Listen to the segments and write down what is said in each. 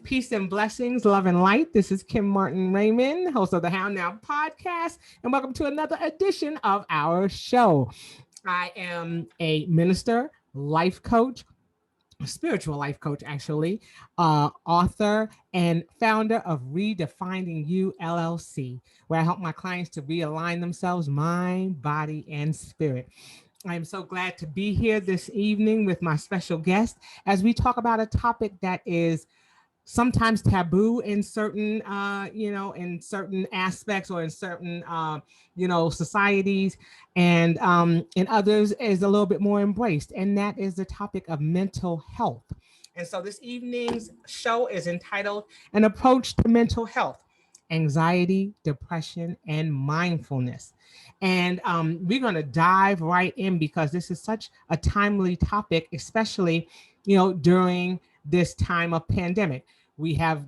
Peace and blessings, love and light. This is Kim Martin Raymond, host of the How Now podcast, and welcome to another edition of our show. I am a minister, life coach, spiritual life coach, actually, author, and founder of Redefining You LLC, where I help my clients to realign themselves, mind, body, and spirit. I am so glad to be here this evening with my special guest as we talk about a topic that is sometimes taboo in certain in certain aspects or in certain societies, and in others is a little bit more embraced, and that is the topic of mental health. And so this evening's show is entitled An Approach to Mental Health: Anxiety, Depression, and Mindfulness. And we're going to dive right in because this is such a timely topic, especially during this time of pandemic. We have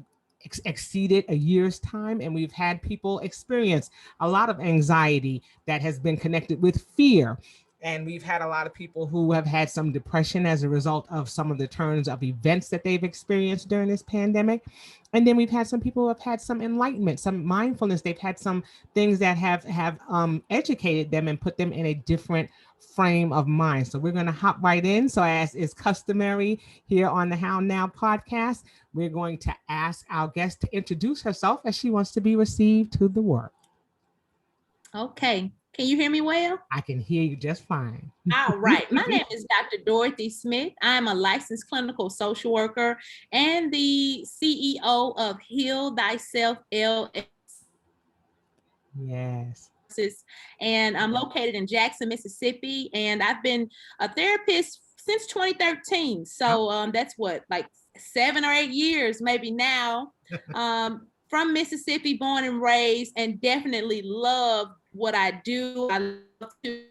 exceeded a year's time, and we've had people experience a lot of anxiety that has been connected with fear. And we've had a lot of people who have had some depression as a result of some of the turns of events that they've experienced during this pandemic. And then we've had some people who have had some enlightenment, some mindfulness. They've had some things that have educated them and put them in a different frame of mind. So we're going to hop right in. So as is customary here on the How Now podcast, we're going to ask our guest to introduce herself as she wants to be received to the work. Okay. Can you hear me well? I can hear you just fine. All right. My name is Dr. Dorothy Smith. I'm a licensed clinical social worker and the CEO of Heal Thyself LLC. Yes. And I'm located in Jackson, Mississippi. And I've been a therapist since 2013. So that's what, like 7 or 8 years, maybe now. From Mississippi, born and raised, and definitely love what I do. I love to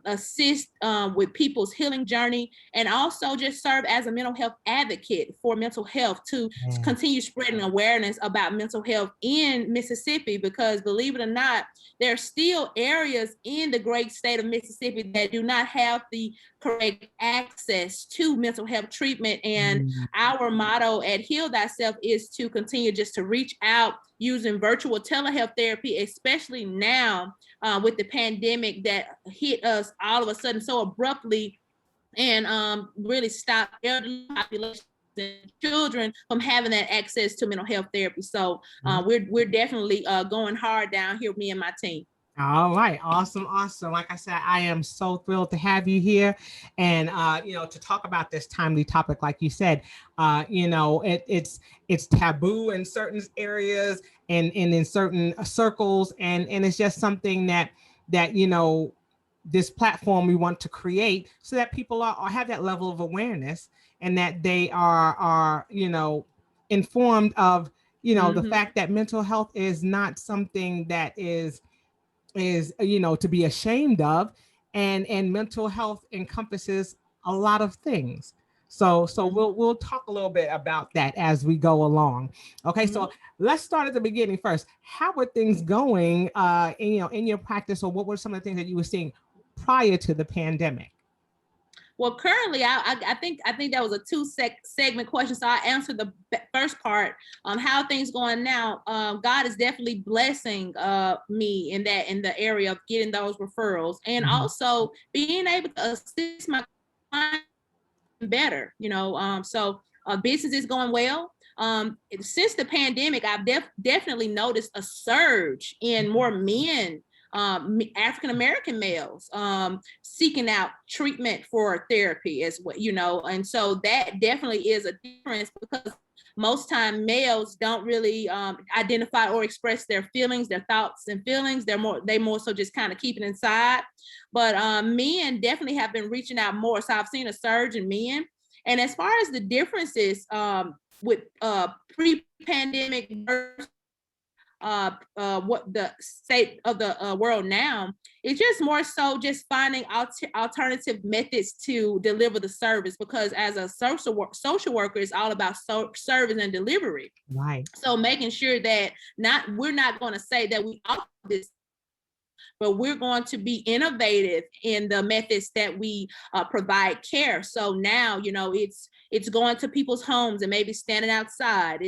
assist with people's healing journey, and also just serve as a mental health advocate for mental health to continue spreading awareness about mental health in Mississippi, because believe it or not, there are still areas in the great state of Mississippi that do not have the correct access to mental health treatment. And our motto at Heal Thyself is to continue just to reach out using virtual telehealth therapy, especially now with the pandemic that hit us all of a sudden so abruptly, and really stopped elderly populations and children from having that access to mental health therapy. So we're definitely going hard down here, me and my team. All right. Awesome. Like I said, I am so thrilled to have you here and, to talk about this timely topic. Like you said, it's taboo in certain areas and in certain circles. And it's just something that, this platform we want to create so that people have that level of awareness, and that they are informed of, the fact that mental health is not something that is to be ashamed of, and mental health encompasses a lot of things. So we'll talk a little bit about that as we go along. Okay, so let's start at the beginning first. How were things going in your practice, or what were some of the things that you were seeing prior to the pandemic? Well, currently, I think that was a segment question. So I answered the first part on how things going now. God is definitely blessing me in the area of getting those referrals, and also being able to assist my clients better. So business is going well. Since the pandemic, I've definitely noticed a surge in more men, African American males, seeking out treatment for therapy as well, and so that definitely is a difference, because most time males don't really identify or express their feelings, their thoughts and feelings. They more so just kind of keep it inside. But men definitely have been reaching out more. So I've seen a surge in men. And as far as the differences with pre-pandemic versus what the state of the world now, it's just more so just finding alternative methods to deliver the service, because as a social worker, it's all about service and delivery. Right. So making sure that we're not going to say that we offer this but we're going to be innovative in the methods that we provide care. So now, it's going to people's homes and maybe standing outside.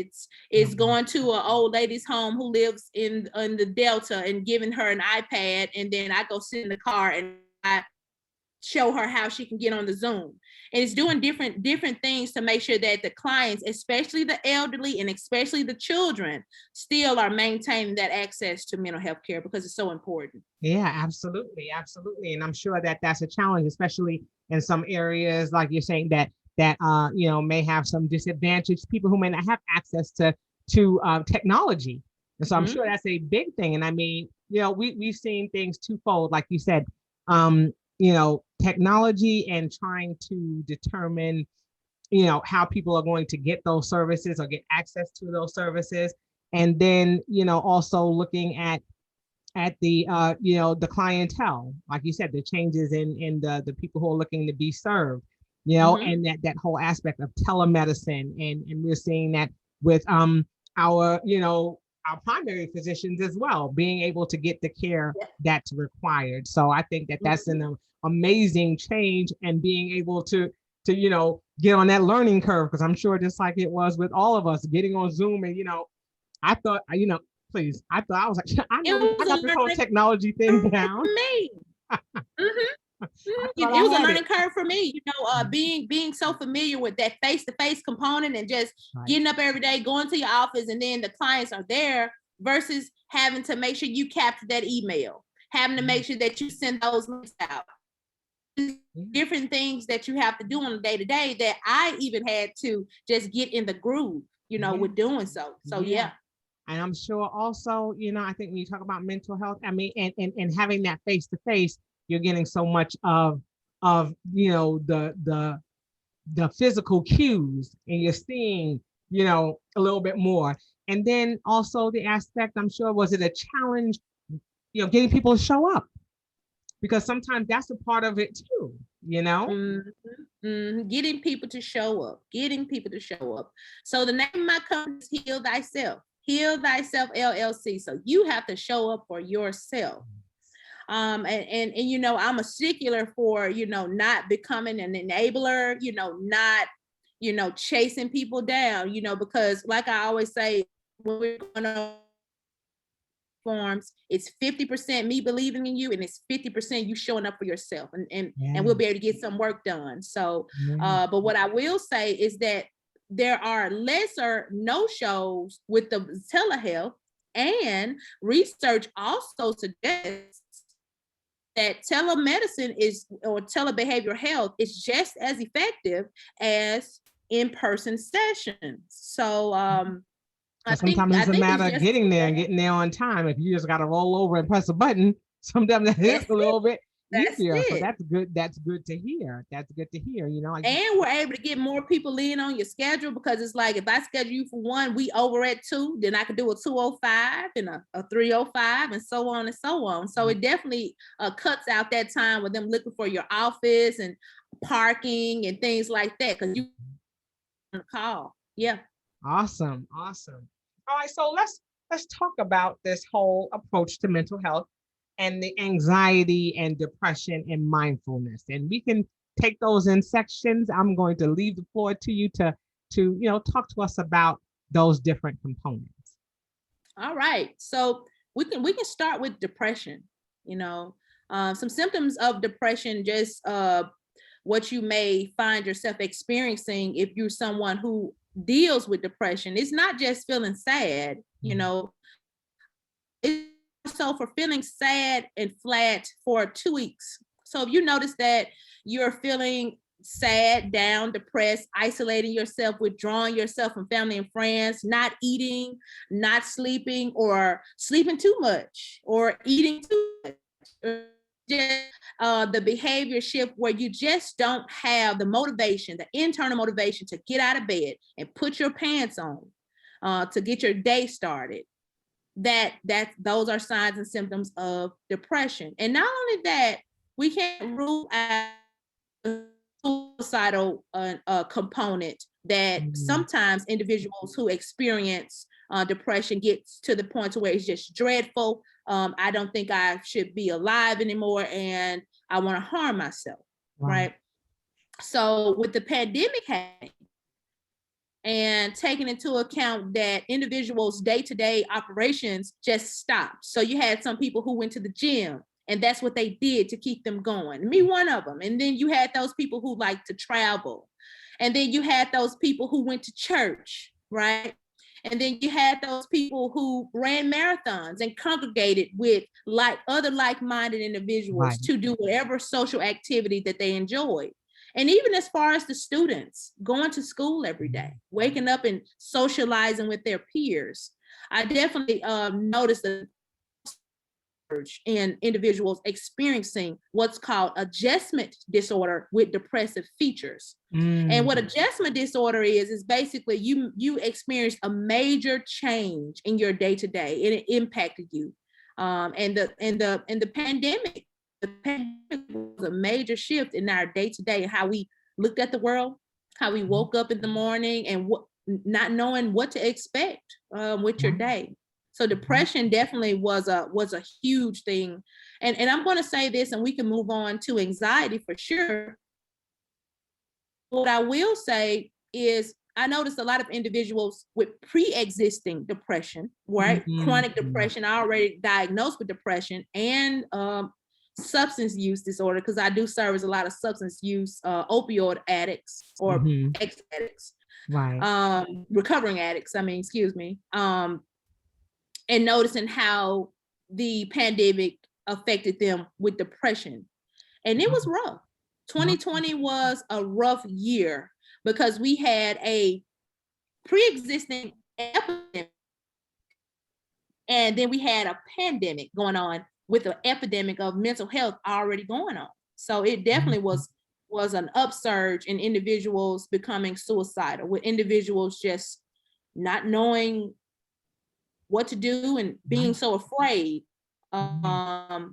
It's going to an old lady's home who lives in the Delta and giving her an iPad, and then I go sit in the car and I show her how she can get on the Zoom. And it's doing different things to make sure that the clients, especially the elderly and especially the children, still are maintaining that access to mental health care, because it's so important. Yeah, absolutely. Absolutely. And I'm sure that that's a challenge, especially in some areas, like you're saying, that may have some disadvantaged people who may not have access to technology. And so I'm sure that's a big thing. And I mean, we've seen things twofold, like you said, technology and trying to determine, how people are going to get those services or get access to those services. And then, also looking at the the clientele, like you said, the changes in the people who are looking to be served, and that whole aspect of telemedicine. And we're seeing that with our primary physicians as well, being able to get the care that's required. So I think that that's an amazing change, and being able to get on that learning curve, because I'm sure, just like it was with all of us getting on Zoom, and I thought, please, I was like, I got this whole technology thing down. Me. It was a learning curve for me, being so familiar with that face-to-face component, and just getting up every day, going to your office, and then the clients are there, versus having to make sure you capture that email, having to make sure that you send those links out. Different things that you have to do on a day-to-day, that I even had to just get in the groove, with doing so. So yeah. And I'm sure also, I think when you talk about mental health, I mean, and having that face-to-face, you're getting so much of the physical cues, and you're seeing, a little bit more. And then also the aspect, I'm sure, was it a challenge, getting people to show up? Because sometimes that's a part of it too, Getting people to show up. So the name of my company is Heal Thyself LLC. So you have to show up for yourself. And I'm a stickler for, not becoming an enabler, not, chasing people down, because like I always say, when we're going to forms, it's 50% me believing in you, and it's 50% you showing up for yourself, and we'll be able to get some work done. So but what I will say is that there are lesser no-shows with the telehealth, and research also suggests that telemedicine or telebehavioral health is just as effective as in-person sessions. So sometimes it's a matter of getting there and getting there on time. If you just got to roll over and press a button, sometimes that is a little bit easier. So that's good. That's good to hear. And we're able to get more people in on your schedule, because it's like, if I schedule you for 1, we over at 2, then I could do a 2:05 and a 3:05, and so on and so on. So it definitely cuts out that time with them looking for your office and parking and things like that, because you on the call. Yeah. Awesome. All right, so let's talk about this whole approach to mental health and the anxiety and depression and mindfulness. And we can take those in sections. I'm going to leave the floor to you to talk to us about those different components. All right. So we can start with depression. Some symptoms of depression, just what you may find yourself experiencing if you're someone who deals with depression. It's not just feeling sad, it's also for feeling sad and flat for 2 weeks. So if you notice that you're feeling sad, down, depressed, isolating yourself, withdrawing yourself from family and friends, not eating, not sleeping, or sleeping too much, or eating too much, or just the behavior shift where you just don't have the motivation, the internal motivation to get out of bed and put your pants on to get your day started, those are signs and symptoms of depression. And not only that, we can't rule out the suicidal component that sometimes individuals who experience depression gets to the point to where it's just dreadful. I don't think I should be alive anymore, and I want to harm myself, right? So with the pandemic happening, and taking into account that individuals' day-to-day operations just stopped. So you had some people who went to the gym, and that's what they did to keep them going. Me, one of them. And then you had those people who like to travel. And then you had those people who went to church, right? And then you had those people who ran marathons and congregated with other like-minded individuals to do whatever social activity that they enjoyed. And even as far as the students going to school every day, waking up and socializing with their peers, I definitely noticed a surge in individuals experiencing what's called adjustment disorder with depressive features. And what adjustment disorder is basically you experienced a major change in your day-to-day, and it impacted you. And the pandemic was a major shift in our day-to-day, how we looked at the world, how we woke up in the morning, and not knowing what to expect with your day. So depression definitely was a huge thing. And I'm going to say this, and we can move on to anxiety for sure. What I will say is I noticed a lot of individuals with pre-existing depression, right? Chronic depression, already diagnosed with depression, and substance use disorder, because I do service a lot of substance use opioid addicts or ex-addicts, recovering addicts, and noticing how the pandemic affected them with depression. And it was rough. 2020 was a rough year because we had a pre-existing epidemic, and then we had a pandemic going on with an epidemic of mental health already going on. So it definitely was an upsurge in individuals becoming suicidal, with individuals just not knowing what to do and being so afraid. But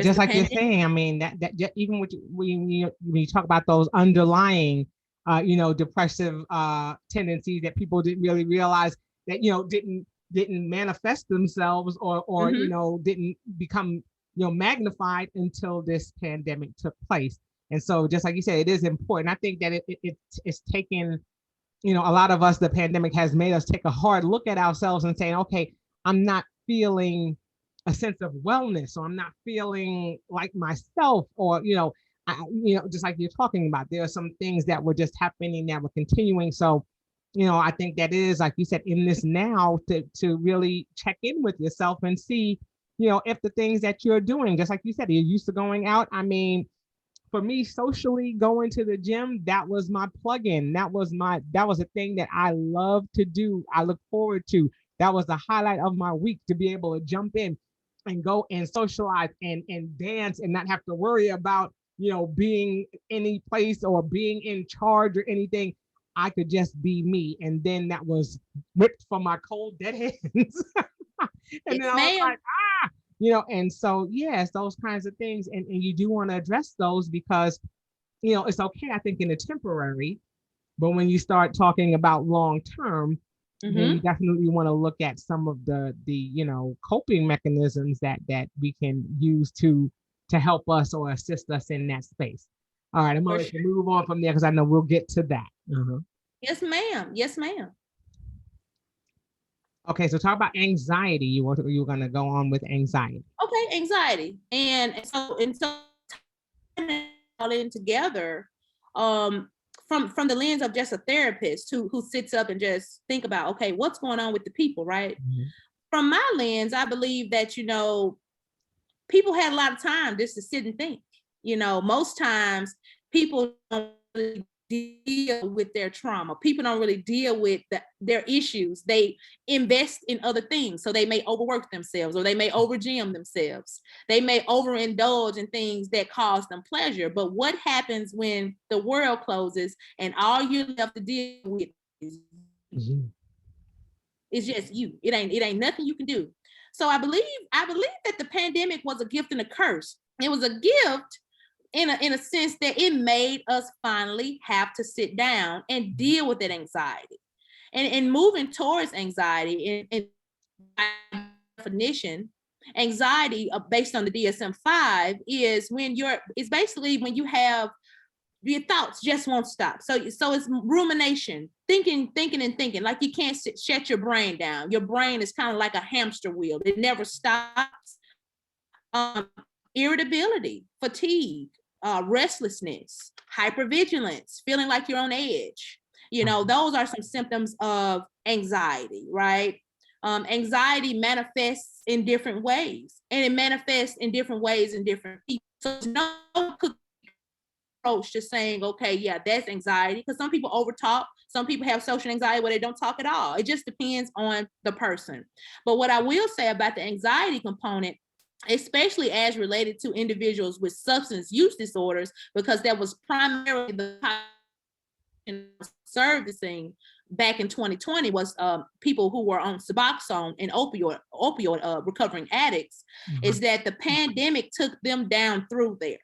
just like you're saying, I mean, that even when you talk about those underlying, depressive tendencies that people didn't really realize that, didn't manifest themselves or didn't become, magnified until this pandemic took place. And so, just like you said, it is important. I think that it's taken, a lot of us, the pandemic has made us take a hard look at ourselves and saying, okay, I'm not feeling a sense of wellness, or I'm not feeling like myself, or, just like you're talking about, there are some things that were just happening that were continuing. So, I think that is, like you said, in this now to really check in with yourself and see, if the things that you're doing, just like you said, you're used to going out. I mean, for me, socially, going to the gym, that was my plug-in. That was a thing that I love to do. I look forward to. That was the highlight of my week, to be able to jump in and go and socialize and dance and not have to worry about, being any place or being in charge or anything. I could just be me. And then that was ripped from my cold dead hands. And then I was like, and so, yes, those kinds of things. And you do want to address those because, it's okay, I think, in the temporary, but when you start talking about long-term, then you definitely want to look at some of the coping mechanisms that we can use to help us or assist us in that space. All right, I'm going to move on from there because I know we'll get to that. Yes, ma'am. Yes, ma'am. Okay, so talk about anxiety. You were going to go on with anxiety. Okay, anxiety, and so all in together, from the lens of just a therapist who sits up and just think about, okay, what's going on with the people, right? From my lens, I believe that people had a lot of time just to sit and think. Most times people don't really deal with their trauma. People don't really deal with their issues. They invest in other things. So they may overwork themselves, or they may overgym themselves. They may overindulge in things that cause them pleasure. But what happens when the world closes and all you have to deal with is it's just you? It ain't nothing you can do. So I believe that the pandemic was a gift and a curse. It was a gift in a sense that it made us finally have to sit down and deal with that anxiety. And moving towards anxiety, in definition, anxiety based on the DSM-5 is it's basically when you have your thoughts just won't stop. So it's rumination, thinking, like you can't shut your brain down. Your brain is kind of like a hamster wheel. It never stops. Irritability, fatigue, restlessness, hypervigilance, feeling like you're on edge. Those are some symptoms of anxiety, right? Anxiety manifests in different ways, and it manifests in different ways in different people. So there's no approach to saying, okay, yeah, that's anxiety, because some people overtalk. Some people have social anxiety where they don't talk at all. It just depends on the person. But what I will say about the anxiety component, especially as related to individuals with substance use disorders, because that was primarily the servicing back in 2020 was people who were on Suboxone and opioid recovering addicts, is that the pandemic took them down through there.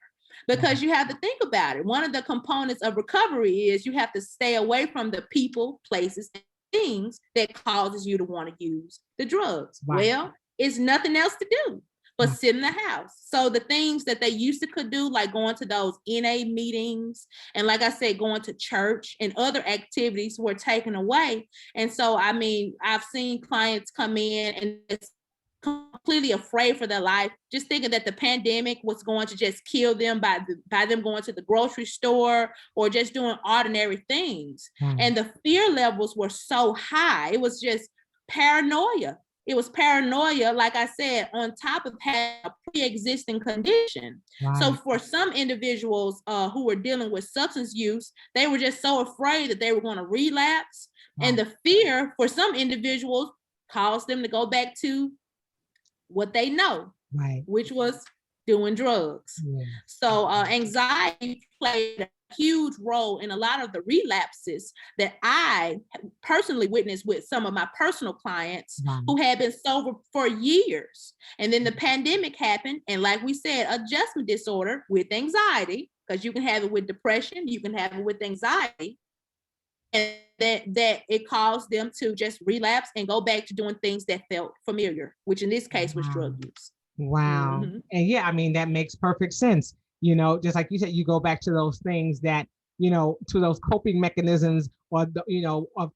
Because you have to think about it. One of the components of recovery is you have to stay away from the people, places, and things that causes you to want to use the drugs. Right. Well, it's nothing else to do but sit in the house. So the things that they used to could do, like going to those NA meetings, and like I said, going to church and other activities, were taken away. And so, I mean, I've seen clients come in and it's completely afraid for their life, just thinking that the pandemic was going to just kill them by them going to the grocery store or just doing ordinary things. And the fear levels were so high. It was just paranoia. It was paranoia, like I said, on top of having a pre-existing condition. Right. So for some individuals who were dealing with substance use, they were just so afraid that they were going to relapse. Right. And the fear for some individuals caused them to go back to what they know, right, which was doing drugs. Yeah. So anxiety played a huge role in a lot of the relapses that I personally witnessed with some of my personal clients who had been sober for years. And then the pandemic happened. And like we said, adjustment disorder with anxiety, because you can have it with depression, you can have it with anxiety. And that it caused them to just relapse and go back to doing things that felt familiar, which in this case was drug use. Wow. Mm-hmm. And yeah, I mean, that makes perfect sense. Just like you said, you go back to those things that, to those coping mechanisms, or,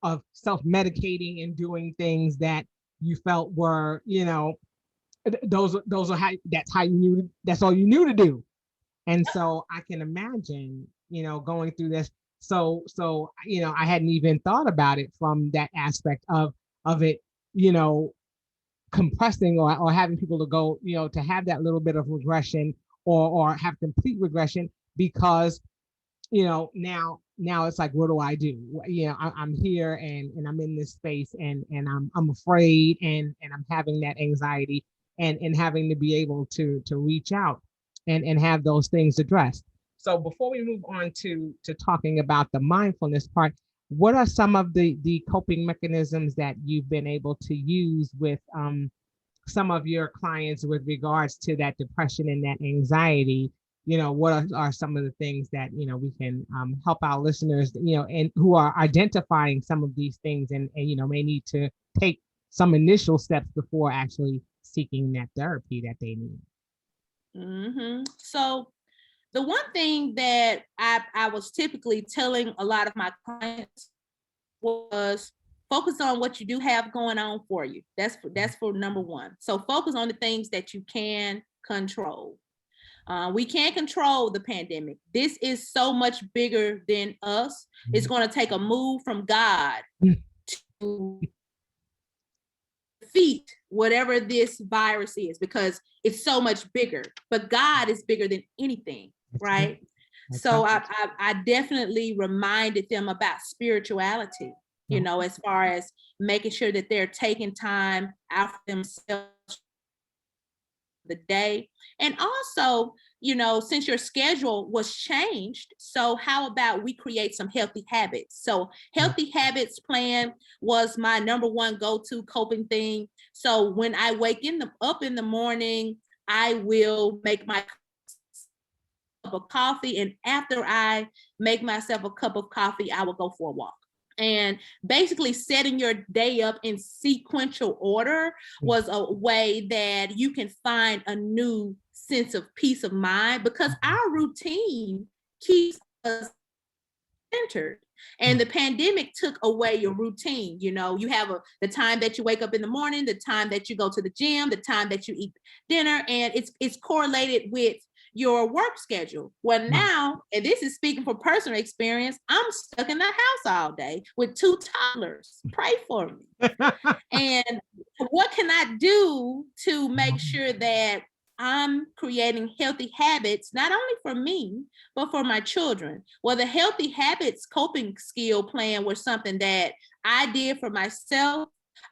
of self-medicating and doing things that you felt were, those are how, that's how you knew, that's all you knew to do. And so I can imagine, going through this. So, I hadn't even thought about it from that aspect of it, compressing or having people to go, to have that little bit of regression or have complete regression, because, now it's like, what do I do? I'm here and I'm in this space and I'm afraid and I'm having that anxiety and having to be able to reach out and have those things addressed. So before we move on to talking about the mindfulness part, what are some of the coping mechanisms that you've been able to use with some of your clients with regards to that depression and that anxiety? What are some of the things that, we can help our listeners, and who are identifying some of these things and may need to take some initial steps before actually seeking that therapy that they need? Mm-hmm. So the one thing that I was typically telling a lot of my clients was focus on what you do have going on for you. That's for number one. So focus on the things that you can control. We can't control the pandemic. This is so much bigger than us. It's going to take a move from God to defeat whatever this virus is, because it's so much bigger. But God is bigger than anything, right? So I definitely reminded them about spirituality, as far as making sure that they're taking time out for themselves the day. And also, since your schedule was changed, so how about we create some healthy habits? So healthy habits plan was my number one go-to coping thing. So when I wake up in the morning, I will make my cup of coffee. And after I make myself a cup of coffee, I will go for a walk. And basically setting your day up in sequential order was a way that you can find a new sense of peace of mind, because our routine keeps us centered. And the pandemic took away your routine. You know, you have the time that you wake up in the morning, the time that you go to the gym, the time that you eat dinner, and it's correlated with your work schedule. Well, now, and this is speaking from personal experience, I'm stuck in the house all day with 2 toddlers. Pray for me. And what can I do to make sure that I'm creating healthy habits, not only for me, but for my children? Well, the healthy habits coping skill plan was something that I did for myself.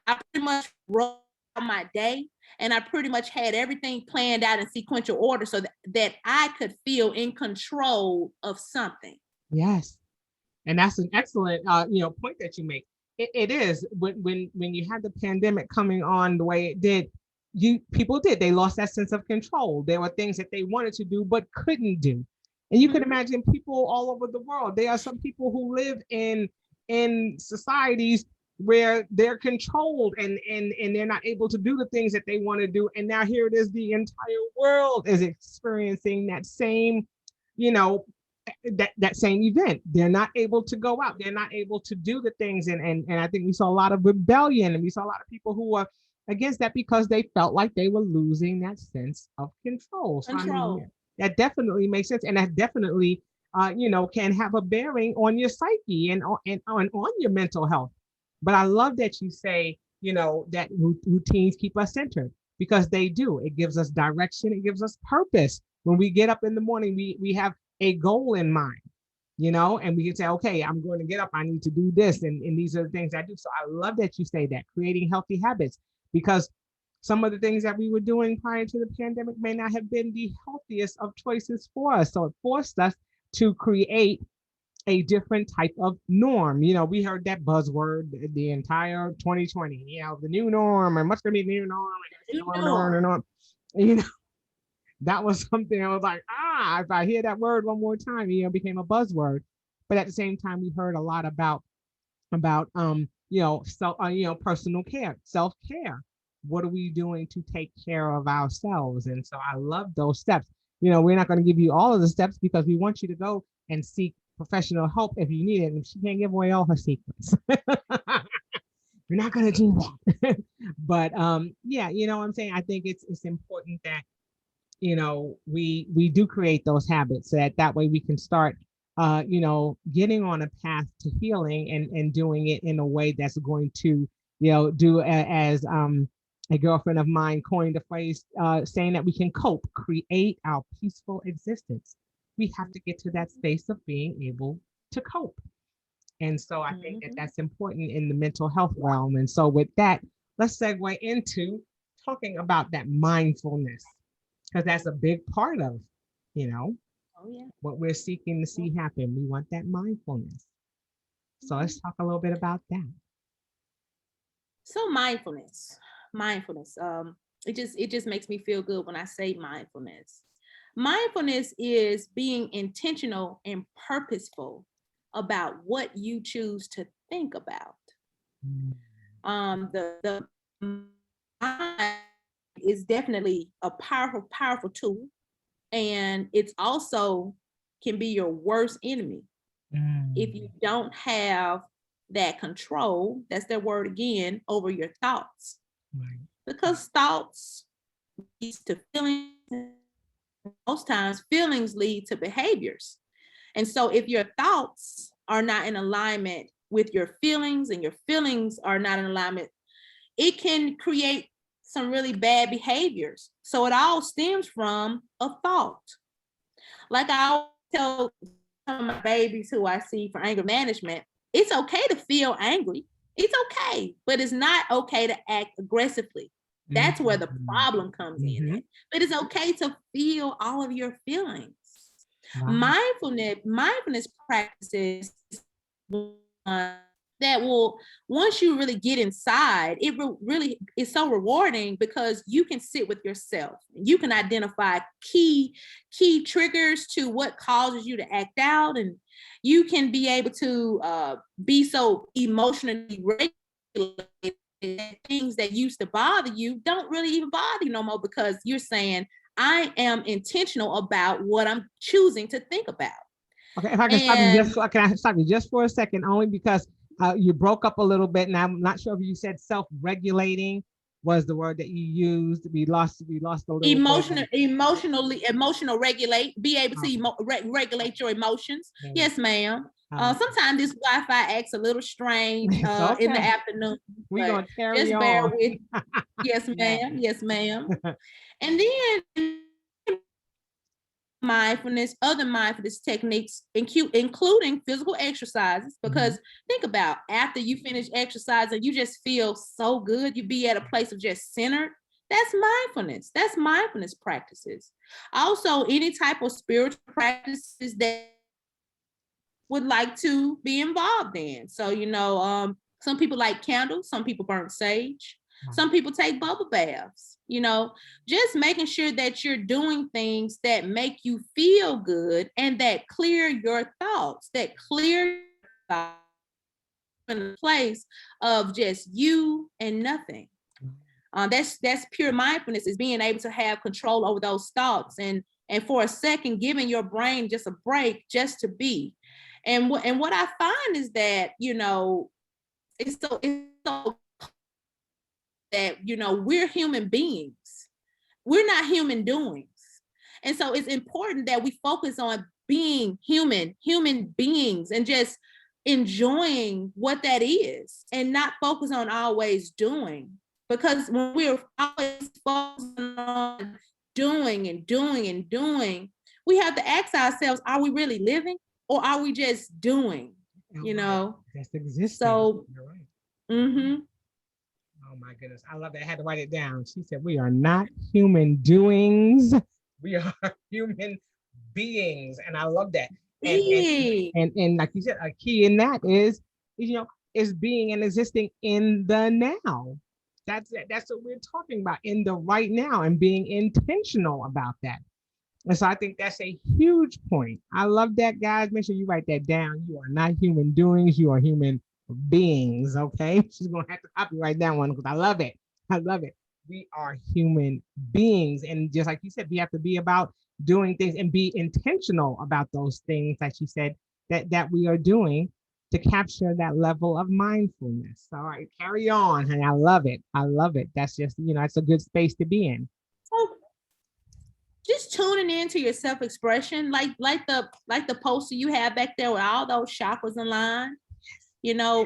I pretty much wrote my day, and I pretty much had everything planned out in sequential order so that I could feel in control of something. Yes. And that's an excellent, point that you make. It is when you had the pandemic coming on the way it did, they lost that sense of control. There were things that they wanted to do but couldn't do, and you can imagine people all over the world. There are some people who live in societies where they're controlled and they're not able to do the things that they want to do. And now here it is, the entire world is experiencing that same, that same event. They're not able to go out. They're not able to do the things. And I think we saw a lot of rebellion, and we saw a lot of people who were against that because they felt like they were losing that sense of control. So, I mean, that definitely makes sense. And that definitely, can have a bearing on your psyche and on your mental health. But I love that you say, that routines keep us centered, because they do. It gives us direction. It gives us purpose. When we get up in the morning, we have a goal in mind, and we can say, okay, I'm going to get up. I need to do this. And these are the things I do. So I love that you say that, creating healthy habits, because some of the things that we were doing prior to the pandemic may not have been the healthiest of choices for us. So it forced us to create a different type of norm. We heard that buzzword the entire 2020, the new norm, and what's going to be the new norm, that was something I was like, if I hear that word one more time, it became a buzzword. But at the same time, we heard a lot about personal care, self-care. What are we doing to take care of ourselves? And so I love those steps. We're not going to give you all of the steps because we want you to go and seek professional help if you need it. And she can't give away all her secrets. We're not going to do that. But what I'm saying? I think it's important that we do create those habits, so that way we can start getting on a path to healing and doing it in a way that's going to do as a girlfriend of mine coined the phrase, saying that we can create our peaceful existence. We have to get to that space of being able to cope. And so I think that that's important in the mental health realm. And so with that, let's segue into talking about that mindfulness, because that's a big part of, what we're seeking to see happen. We want that mindfulness. So let's talk a little bit about that. So mindfulness. It just makes me feel good when I say mindfulness. Mindfulness is being intentional and purposeful about what you choose to think about. The mind is definitely a powerful tool, and it's also can be your worst enemy if you don't have that control. That's their word again, over your thoughts. Right. Because thoughts leads to feelings. Most times feelings lead to behaviors. And so if your thoughts are not in alignment with your feelings, and your feelings are not in alignment, it can create some really bad behaviors. So it all stems from a thought. Like I always tell some of my babies who I see for anger management, it's okay to feel angry. It's okay, but it's not okay to act aggressively. That's where the problem comes in. But it's okay to feel all of your feelings. Wow. Mindfulness practices that will, once you really get inside, it really is so rewarding, because you can sit with yourself. You can identify key triggers to what causes you to act out, and you can be able to be so emotionally regulated that things that used to bother you don't really even bother you no more, because you're saying, I am intentional about what I'm choosing to think about. Okay, if I can stop you just, can I stop you just for a second, only because you broke up a little bit, and I'm not sure if you said self-regulating was the word that you used. We lost a little emotional regulate, be able to regulate your emotions. Yes, ma'am. Sometimes this Wi-Fi acts a little strange okay. in the afternoon. We're gonna carry just on. Bear with. Yes, ma'am. Yes, ma'am. And then mindfulness, other mindfulness techniques, including physical exercises, because think about, after you finish exercising, you just feel so good. You be at a place of just centered. That's mindfulness. That's mindfulness practices. Also, any type of spiritual practices that would like to be involved in. So, some people like candles, some people burn sage, some people take bubble baths, just making sure that you're doing things that make you feel good and that clear your thoughts, that clear in a place of just you and nothing. That's pure mindfulness, is being able to have control over those thoughts, and for a second giving your brain just a break, just to be. And what I find is that, it's so that, we're human beings. We're not human doings. And so it's important that we focus on being human beings, and just enjoying what that is, and not focus on always doing. Because when we're always focusing on doing and doing and doing, we have to ask ourselves, are we really living, or are we just doing? That's existing. So, you're right. Oh my goodness, I love that. I had to write it down. She said, we are not human doings. We are human beings. And I love that. And like you said, a key in that is being and existing in the now. That's what we're talking about, in the right now, and being intentional about that. And so I think that's a huge point. I love that, guys. Make sure you write that down. You are not human doings. You are human beings. Okay. She's going to have to copyright that one, because I love it. I love it. We are human beings. And just like you said, we have to be about doing things and be intentional about those things, like you said, that we are doing to capture that level of mindfulness. All right, carry on. And I love it. I love it. That's just, it's a good space to be in. Just tuning into your self-expression, like the poster you have back there with all those chakras in line,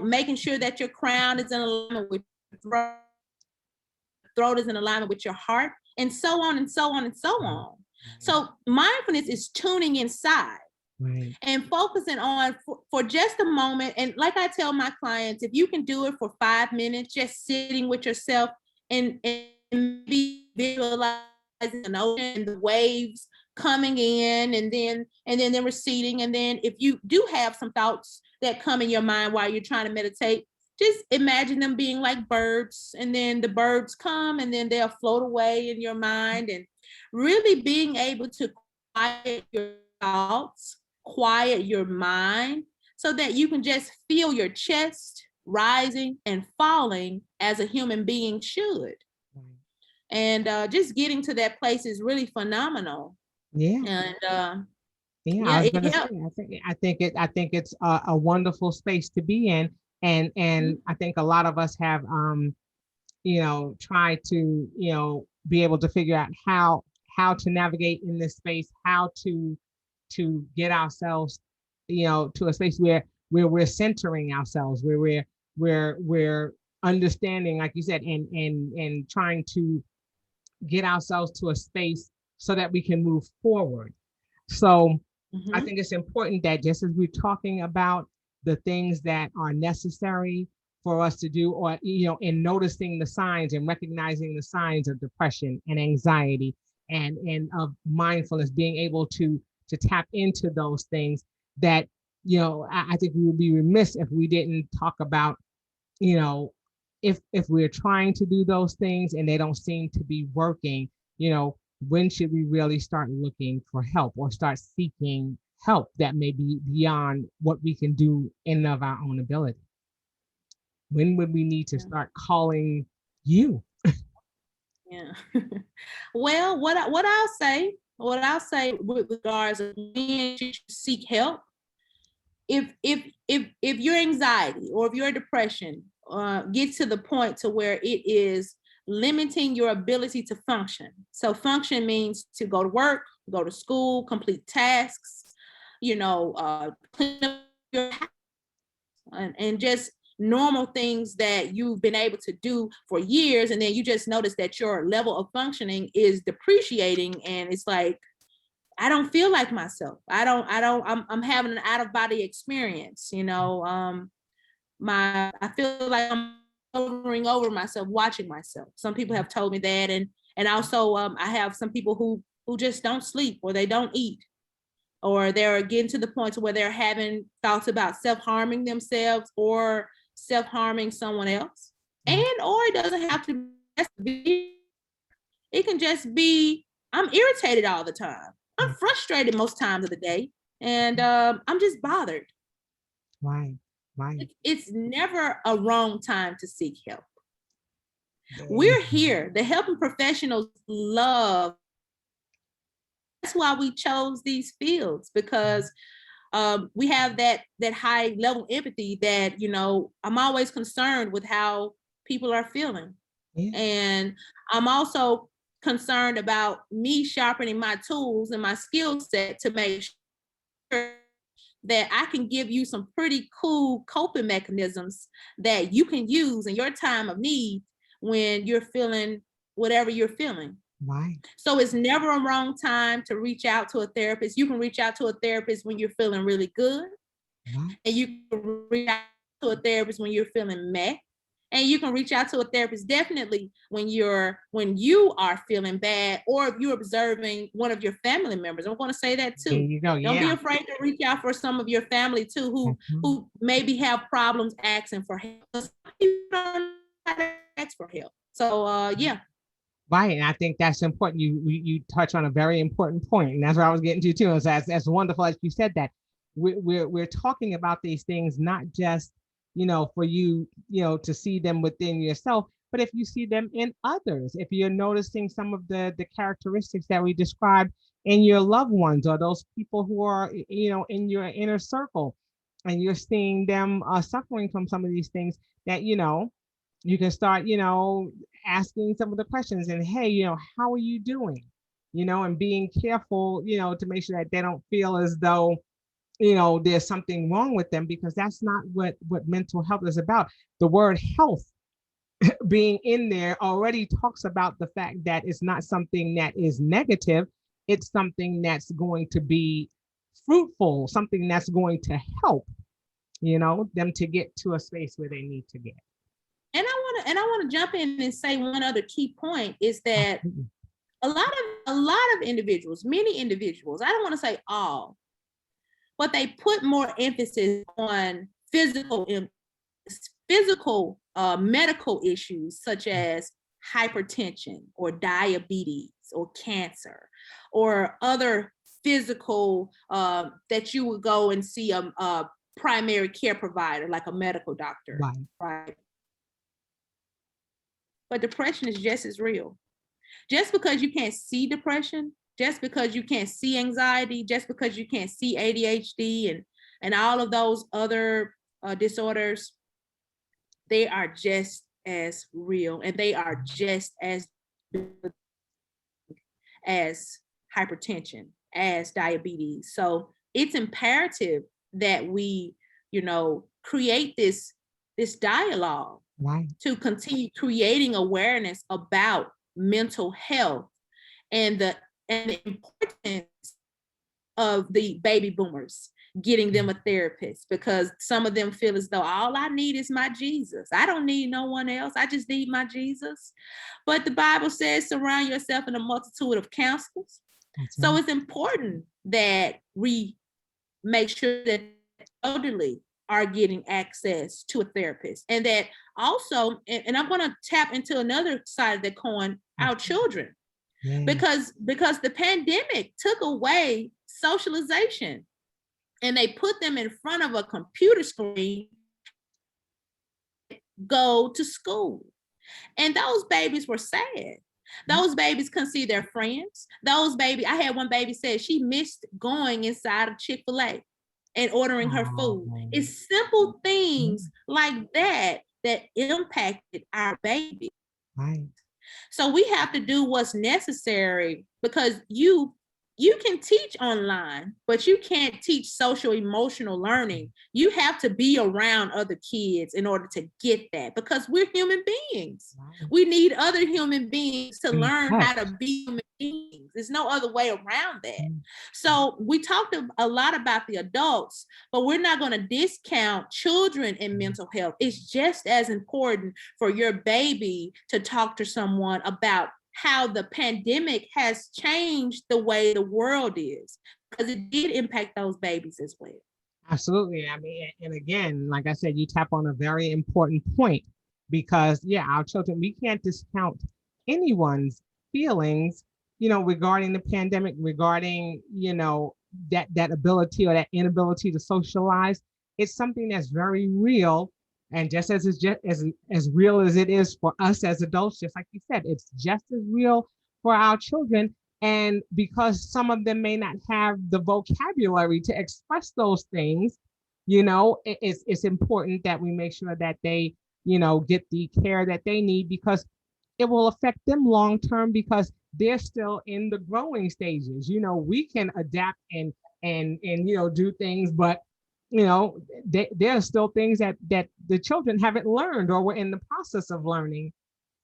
making sure that your crown is in alignment with your throat is in alignment with your heart, and so on and so on and so on. So mindfulness is tuning inside. Right. And focusing on for just a moment. And like I tell my clients, if you can do it for 5 minutes, just sitting with yourself and be visualizing an ocean and the waves coming in and then receding. And then if you do have some thoughts that come in your mind while you're trying to meditate, just imagine them being like birds, and then the birds come and then they'll float away in your mind. And really being able to quiet your thoughts, quiet your mind, so that you can just feel your chest rising and falling as a human being should. And just getting to that place is really phenomenal. Yeah. And I think it's a wonderful space to be in. And I think a lot of us have tried to be able to figure out how to navigate in this space, how to get ourselves to a space where we're centering ourselves, where we're understanding, like you said, and trying to get ourselves to a space so that we can move forward. So I think it's important that, just as we're talking about the things that are necessary for us to do, or in noticing the signs and recognizing the signs of depression and anxiety and of mindfulness, being able to tap into those things, that I think we would be remiss if we didn't talk about, you know, if we're trying to do those things and they don't seem to be working, when should we really start looking for help or start seeking help that may be beyond what we can do in and of our own ability? When would we need to Yeah. start calling you? Yeah. Well, what I'll say with regards to when you seek help, if your anxiety or if your depression gets to the point to where it is limiting your ability to function. So function means to go to work, go to school, complete tasks, clean up your house, and just normal things that you've been able to do for years, and then you just notice that your level of functioning is depreciating, and it's like, I don't feel like myself. I'm having an out of body experience. I feel like I'm hovering over myself, watching myself. Some people have told me that, and also I have some people who just don't sleep or they don't eat, or they're getting to the point to where they're having thoughts about self-harming themselves or self-harming someone else. And or it doesn't have to be, it can just be, I'm irritated all the time. I'm frustrated most times of the day, and I'm just bothered. Right, right. It's never a wrong time to seek help. Very We're here. The helping professionals love. That's why we chose these fields, because we have that high level empathy that, I'm always concerned with how people are feeling. yeah, And I'm also concerned about me sharpening my tools and my skill set to make sure that I can give you some pretty cool coping mechanisms that you can use in your time of need when you're feeling whatever you're feeling. right, So it's never a wrong time to reach out to a therapist. You can reach out to a therapist when you're feeling really good, right. and you can reach out to a therapist when you're feeling meh. And you can reach out to a therapist definitely when you are feeling bad, or if you're observing one of your family members. I'm going to say that There too. you go. Don't be Yeah. afraid to reach out for some of your family too, who That's right. who maybe have problems asking for help. Some people don't know how to ask for help. So yeah. Right, and I think that's important. You touch on a very important point, and that's what I was getting to too. And so that's wonderful as you said that. We're talking about these things not just for you to see them within yourself, but if you see them in others, if you're noticing some of the characteristics that we described in your loved ones or those people who are in your inner circle, and you're seeing them suffering from some of these things that you can start asking some of the questions and, hey, how are you doing? And being careful, to make sure that they don't feel as though, there's something wrong with them, because that's not what mental health is about. The word health being in there already talks about the fact that it's not something that is negative. It's something that's going to be fruitful, something that's going to help, them to get to a space where they need to get. And I want to jump in and say one other key point is that Absolutely. a lot of individuals, many individuals, I don't want to say all, but they put more emphasis on physical medical issues such as hypertension or diabetes or cancer or other physical that you would go and see a primary care provider like a medical doctor, Right. right? But depression is just as real. Just because you can't see depression, just because you can't see anxiety, just because you can't see ADHD and all of those other disorders, they are just as real, and they are just as hypertension, as diabetes. So it's imperative that we, create this dialogue Right. to continue creating awareness about mental health and the importance of the baby boomers getting them a therapist, because some of them feel as though all I need is my Jesus. I don't need no one else. I just need my Jesus. But the Bible says surround yourself in a multitude of counselors. That's So right. it's important that we make sure that elderly are getting access to a therapist. And that also, and I'm going to tap into another side of the coin, our children. Yeah. Because the pandemic took away socialization, and they put them in front of a computer screen, go to school. And those babies were sad. Those babies couldn't see their friends. I had one baby said she missed going inside of Chick-fil-A and ordering her food. It's simple things like that that impacted our baby. Right. So we have to do what's necessary, because you can teach online, but you can't teach social emotional learning. You have to be around other kids in order to get that, because we're human beings. Right. We need other human beings to learn how to be human beings. There's no other way around that. So we talked a lot about the adults, but we're not going to discount children in mental health. It's just as important for your baby to talk to someone about how the pandemic has changed the way the world is, because it did impact those babies as well. Absolutely. I mean, and again, like I said, you tap on a very important point, because our children, we can't discount anyone's feelings, regarding the pandemic, regarding, that ability or that inability to socialize. It's something that's very real. And just as it's just as real as it is for us as adults, just like you said, it's just as real for our children. And because some of them may not have the vocabulary to express those things, it's important that we make sure that they, get the care that they need, because it will affect them long term, because they're still in the growing stages. We can adapt and do things, but there are still things that the children haven't learned or were in the process of learning.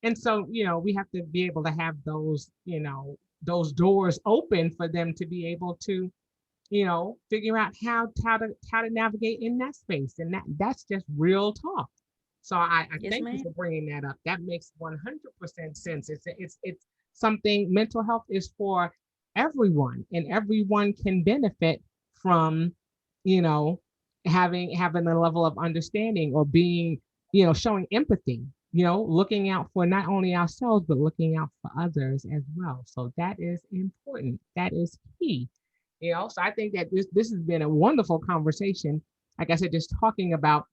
And so, we have to be able to have those doors open for them to be able to, figure out how to navigate in that space. And that's just real talk. So I Yes, thank you ma'am. for bringing that up. That makes 100% sense. It's something. Mental health is for everyone, and everyone can benefit from, you know, having a level of understanding, or being, showing empathy, looking out for not only ourselves, but looking out for others as well. So that is important. That is key. So I think that this has been a wonderful conversation. Like I said, just talking about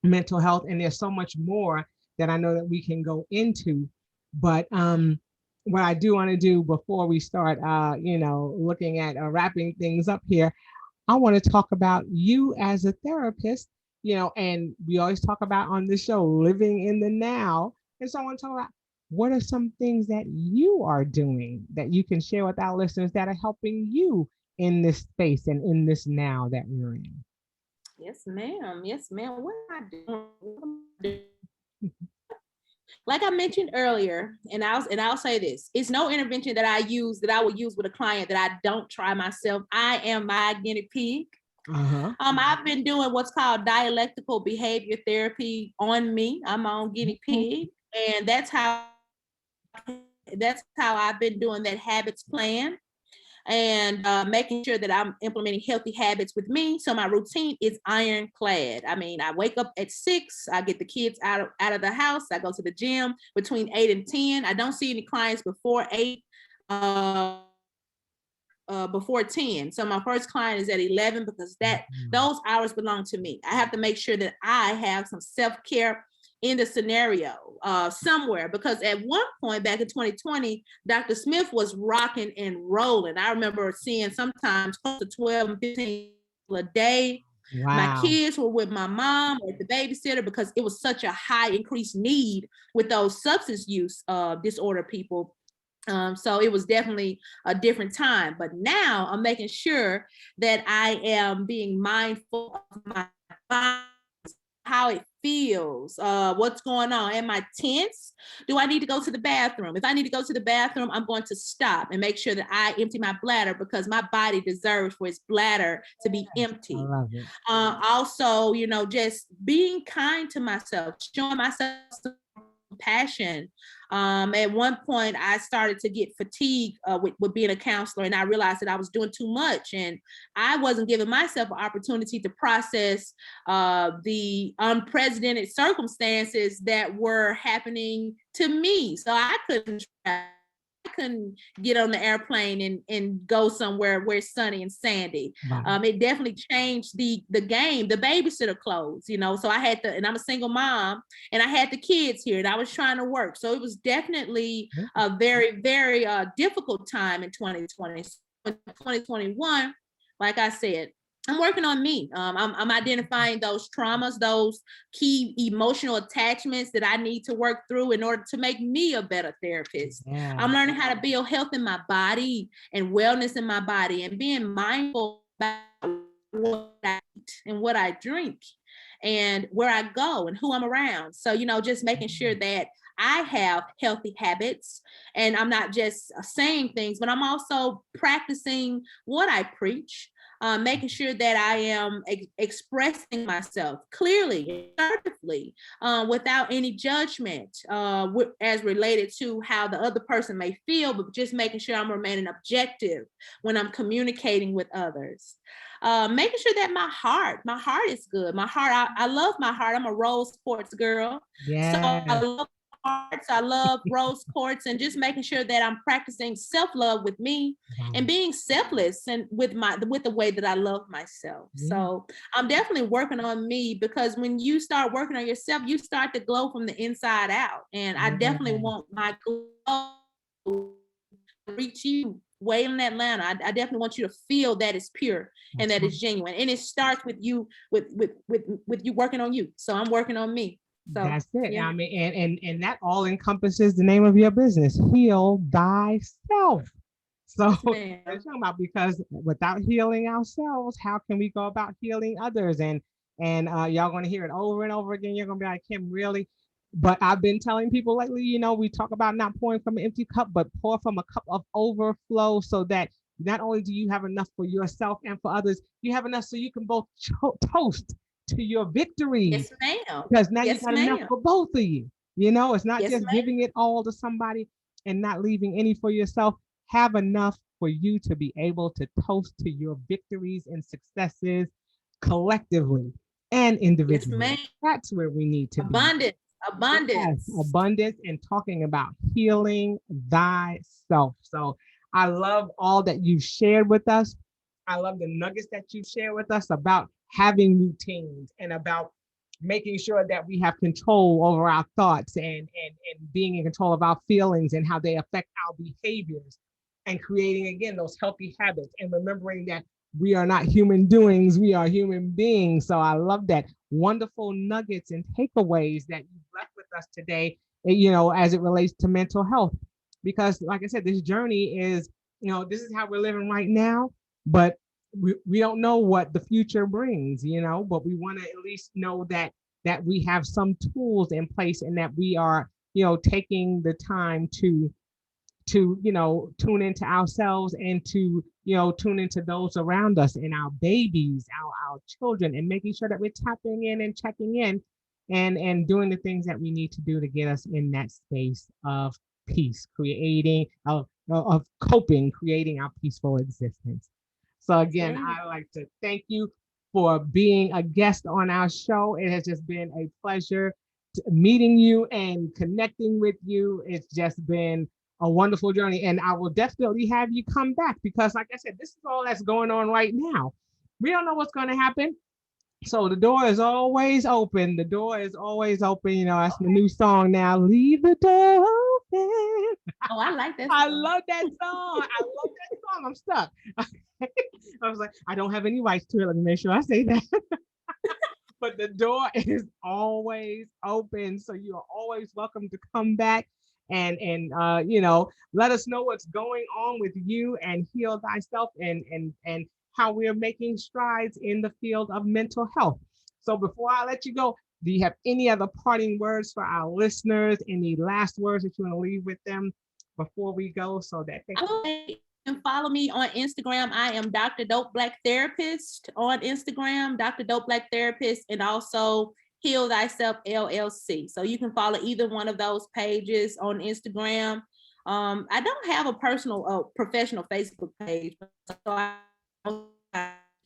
mental health, and there's so much more that I know that we can go into. But what I do want to do before we start, looking at wrapping things up here, I want to talk about you as a therapist, and we always talk about on this show, living in the now. And so I want to talk about, what are some things that you are doing that you can share with our listeners that are helping you in this space and in this now that we're in. Yes, ma'am. Yes, ma'am. What am I doing? What am I doing? Like I mentioned earlier, and I'll say this: it's no intervention that I will use with a client that I don't try myself. I am my guinea pig. Uh-huh. I've been doing what's called dialectical behavior therapy on me. I'm my own guinea pig, and that's how I've been doing that habits plan, and making sure that I'm implementing healthy habits with me. So my routine is ironclad. I mean, I wake up at 6, I get the kids out of the house, I go to the gym between 8 and 10. I don't see any clients before 8, before 10. So my first client is at 11, because those hours belong to me. I have to make sure that I have some self-care in the scenario somewhere, because at one point back in 2020, Dr. Smith was rocking and rolling. I remember seeing sometimes close to 12 and 15 a day. Wow. My kids were with my mom or the babysitter, because it was such a high increased need with those substance use disorder people. So it was definitely a different time. But now I'm making sure that I am being mindful of my body, how it feels, what's going on. Am I tense? Do I need to go to the bathroom? If I need to go to the bathroom, I'm going to stop and make sure that I empty my bladder, because my body deserves for its bladder to be empty. I love it. Also, just being kind to myself, showing myself some passion. At one point, I started to get fatigued with being a counselor, and I realized that I was doing too much, and I wasn't giving myself an opportunity to process the unprecedented circumstances that were happening to me. So I couldn't get on the airplane and go somewhere where it's sunny and sandy. Right. It definitely changed the game, the babysitter clothes, so I had to, and I'm a single mom, and I had the kids here, and I was trying to work. So it was definitely a very, very difficult time in 2020. 2021, like I said, I'm working on me. I'm identifying those traumas, those key emotional attachments that I need to work through in order to make me a better therapist. Yeah. I'm learning how to build health in my body and wellness in my body, and being mindful about what I eat and what I drink and where I go and who I'm around. So, just making sure that I have healthy habits, and I'm not just saying things, but I'm also practicing what I preach. Making sure that I am expressing myself clearly, assertively, without any judgment, as related to how the other person may feel, but just making sure I'm remaining objective when I'm communicating with others. Making sure that my heart is good. My heart, I love my heart. I'm a rose quartz girl. So Yeah. I love hearts. I love rose quartz, and just making sure that I'm practicing self-love with me and being selfless and with the way that I love myself. So I'm definitely working on me, because when you start working on yourself, you start to glow from the inside out. And I definitely want my glow to reach you way in Atlanta. I definitely want you to feel that it's pure and that it's genuine. And it starts with you, with you working on you. So I'm working on me. So That's it. yeah. I mean, and that all encompasses the name of your business, Heal Thyself. So Yes, that's talking about, because without healing ourselves, how can we go about healing others? And y'all going to hear it over and over again. You're going to be like, Kim, really? But I've been telling people lately, we talk about not pouring from an empty cup, but pour from a cup of overflow, so that not only do you have enough for yourself and for others, you have enough so you can both toast to your victories, yes, ma'am. because now you Yes, got enough ma'am. for both of you. It's not Yes, just ma'am. giving it all to somebody and not leaving any for yourself. Have enough for you to be able to toast to your victories and successes collectively and Yes, individually. ma'am. That's where we need to be. Abundance. Yes, Abundance. abundance, and talking about healing thyself. So I love all that you shared with us. I love the nuggets that you share with us about having routines and about making sure that we have control over our thoughts, and being in control of our feelings and how they affect our behaviors, and creating again those healthy habits, and remembering that we are not human doings, we are human beings. So I love that. Wonderful nuggets and takeaways that you've left with us today, as it relates to mental health. Because like I said, this journey is, this is how we're living right now, but we don't know what the future brings, but we want to at least know that we have some tools in place, and that we are, taking the time to tune into ourselves, and to tune into those around us, and our babies, our children, and making sure that we're tapping in and checking in, and doing the things that we need to do to get us in that space of peace, creating of coping, creating our peaceful existence. So again, Yes, I like to thank you for being a guest on our show. It has just been a pleasure meeting you and connecting with you. It's just been a wonderful journey, and I will definitely have you come back, because like I said, this is all that's going on right now. We don't know what's going to happen. So the door is always open. The door is always open. That's the new song now. Leave the door open. oh, I like that I song. love that song. I love that song. I'm stuck. I was like, I don't have any rights to it. Let me make sure I say that. But the door is always open, so you are always welcome to come back, and let us know what's going on with you, and Heal Thyself, and how we're making strides in the field of mental health. So before I let you go, do you have any other parting words for our listeners? Any last words that you want to leave with them before we go, so that they can follow me on Instagram. I am Dr. Dope Black Therapist on Instagram, Dr. Dope Black Therapist, and also Heal Thyself LLC. So you can follow either one of those pages on Instagram. I don't have a personal, professional Facebook page, so I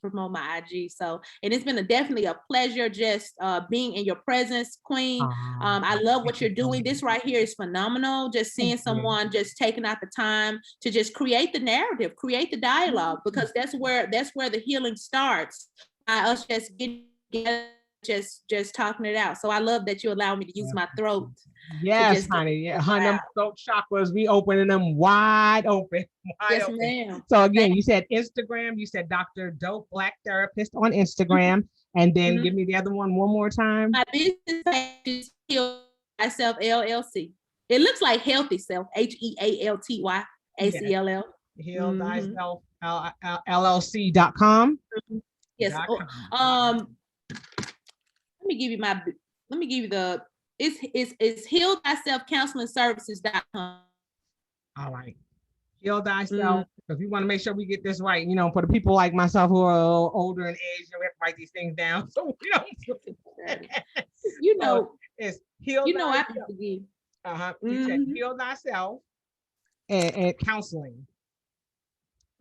promote my IG. So, and it's been definitely a pleasure just being in your presence, Queen. I love what you're doing. This right here is phenomenal. Just seeing someone just taking out the time to just create the narrative, create the dialogue, because that's where the healing starts. By us just getting together, just talking it out. So I love that you allow me to use my throat. Yes, honey. Yeah, honey, them throat chakras, we opening them wide open. Yes, ma'am. So again, you said Instagram, you said Dr. Dope Black Therapist on Instagram, and then give me the other one more time. My business page is Heal Thyself LLC. It looks like Healthy Self, HEALTY ACLL. Heal Thyself LLC.com. Yes. Let me give you the it's Heal Thyself Counseling Services.com. All right. Heal Thyself, because we want to make sure we get this right. You know, for the people like myself who are a little older in age, we have to write these things down. So we don't. It's Heal Thyself. I can forgive. You said Heal Thyself and counseling.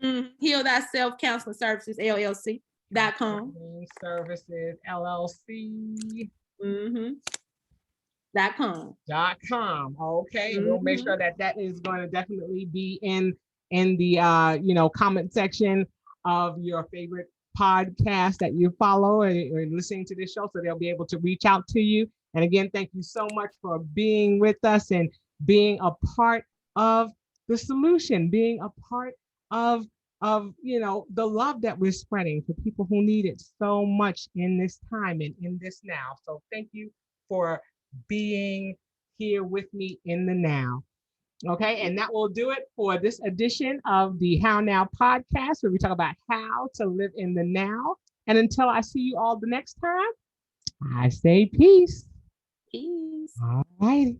Heal Thyself Counseling Services LLC.com. Services LLC. .com. Okay, we'll make sure that is going to definitely be in the comment section of your favorite podcast that you follow or listening to this show, so they'll be able to reach out to you. And again, thank you so much for being with us and being a part of the solution, being a part of the love that we're spreading for people who need it so much in this time and in this now. So thank you for being here with me in the now. Okay, and that will do it for this edition of the How Now podcast, where we talk about how to live in the now. And until I see you all the next time, I say peace. Peace. All righty.